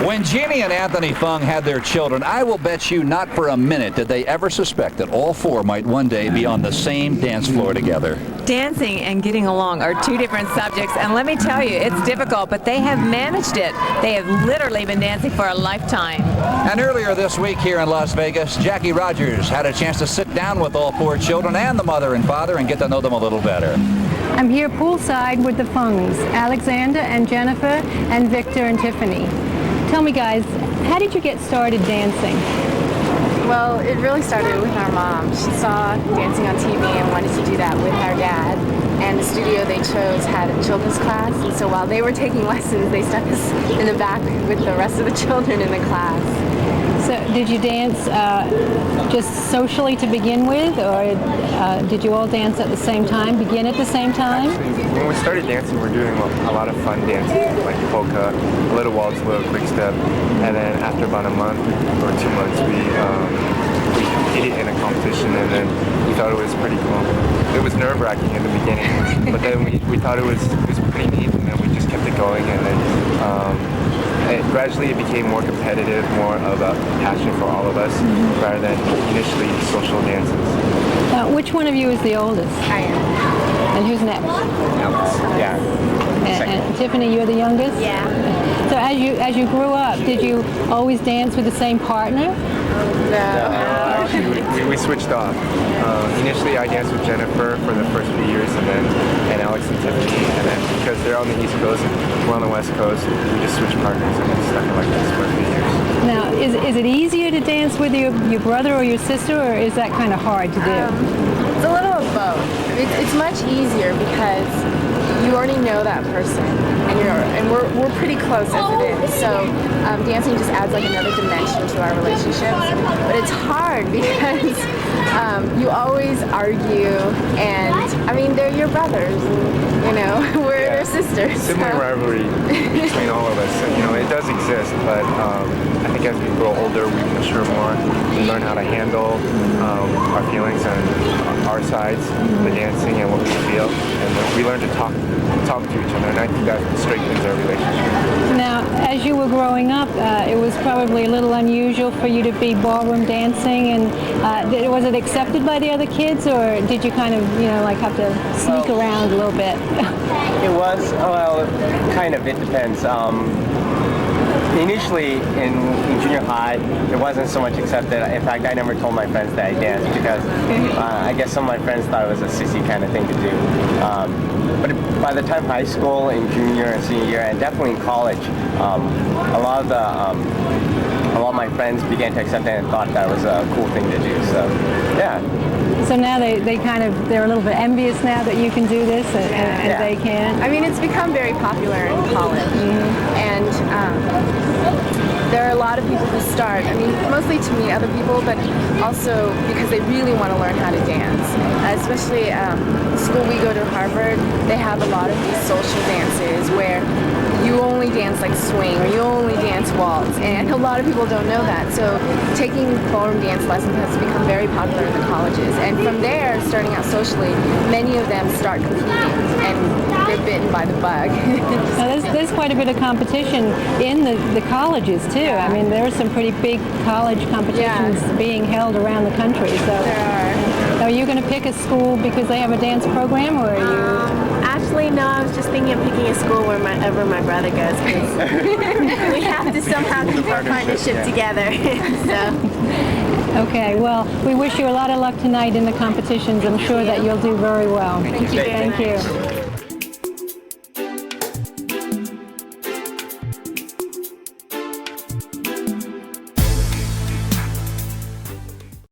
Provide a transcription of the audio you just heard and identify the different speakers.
Speaker 1: When Jeannie and Anthony Fung had their children, I will bet you not for a minute did they ever suspect that all four might one day be on the same dance floor together.
Speaker 2: Dancing and getting along are two different subjects, and let me tell you, it's difficult, but they have managed it. They have literally been dancing for a lifetime.
Speaker 1: And earlier this week here in Las Vegas, Jackie Rogers had a chance to sit down with all four children and the mother and father and get to know them a little better.
Speaker 3: I'm here poolside with the Fungs, Alexander and Jennifer and Victor and Tiffany. Tell me, guys, how did you get started dancing?
Speaker 4: Well, it really started with our mom. She saw dancing on TV and wanted to do that with our dad. And the studio they chose had a children's class, and so while they were taking lessons, they stuck us in the back with the rest of the children in the class.
Speaker 3: So did you dance just socially to begin with, or did you all dance at the same time, begin at the same time?
Speaker 5: Actually, when we started dancing, we were doing a lot of fun dances, like polka, a little waltz, a little quick step, and then after about a month or 2 months, we competed in a competition, and then we thought it was pretty cool. It was nerve-wracking in the beginning, but then we thought it was pretty neat, and then we just kept it going, and then gradually it became more competitive, more of a passion for all of us, rather than initially social dances.
Speaker 3: Which one of you is the oldest?
Speaker 4: I am.
Speaker 3: And who's next?
Speaker 5: Yeah.
Speaker 3: And Tiffany, you're the youngest?
Speaker 4: Yeah.
Speaker 3: So as you grew up, did you always dance with the same partner?
Speaker 4: No.
Speaker 5: Actually, we switched off. Initially, I danced with Jennifer for the first few years, and Alex and Tiffany, and then because they're on the East Coast and we're on the West Coast, we just switched partners and then stuck it like this for a few years.
Speaker 3: Now, is it easier to dance with your brother or your sister, or is that kind of hard to do?
Speaker 4: It's a little of both. It's much easier because you already know that person, and we're pretty close as it is. So dancing just adds like another dimension to our relationship. But it's hard because you always argue, and I mean they're your brothers, and, we're their sisters.
Speaker 5: Sibling rivalry between all of us, it does exist, but I think as we grow older, we mature more. We learn how to handle our feelings and our sides, the dancing and what we feel, and we learn to talk to each other, and I think that strengthens our relationship.
Speaker 3: Now, as you were growing up, it was probably a little unusual for you to be ballroom dancing, and was it accepted by the other kids, or did you kind of, have to sneak around a little bit?
Speaker 6: It was, kind of, it depends. Initially, in junior high, it wasn't so much accepted. In fact, I never told my friends that I danced because I guess some of my friends thought it was a sissy kind of thing to do. But by the time high school, in junior and senior year, and definitely in college, a lot of my friends began to accept it and thought that was a cool thing to do. So, yeah.
Speaker 3: So now they're a little bit envious now that you can do this and they can.
Speaker 4: I mean, it's become very popular in college, and there are a lot of people who start, mostly to meet other people, but also because they really want to learn how to dance. Especially the school we go to, Harvard, they have a lot of these social dances where you only dance like swing or you only dance waltz, and a lot of people don't know that. So taking ballroom dance lessons has become very popular in the colleges, and from there, starting out socially, many of them start competing, and they're bitten by the bug.
Speaker 3: Now, there's quite a bit of competition in the colleges too.
Speaker 4: Yeah.
Speaker 3: I mean, there are some pretty big college competitions being held around the country. So
Speaker 4: there are.
Speaker 3: Are you going to pick a school because they have a dance program, or are you?
Speaker 7: Actually, no, I was just thinking of picking a school wherever my brother goes, because we have to somehow keep our partnership together. So.
Speaker 3: Okay, well, we wish you a lot of luck tonight in the competitions. I'm sure that you'll do very well.
Speaker 4: Thank you very much.
Speaker 3: Thank you.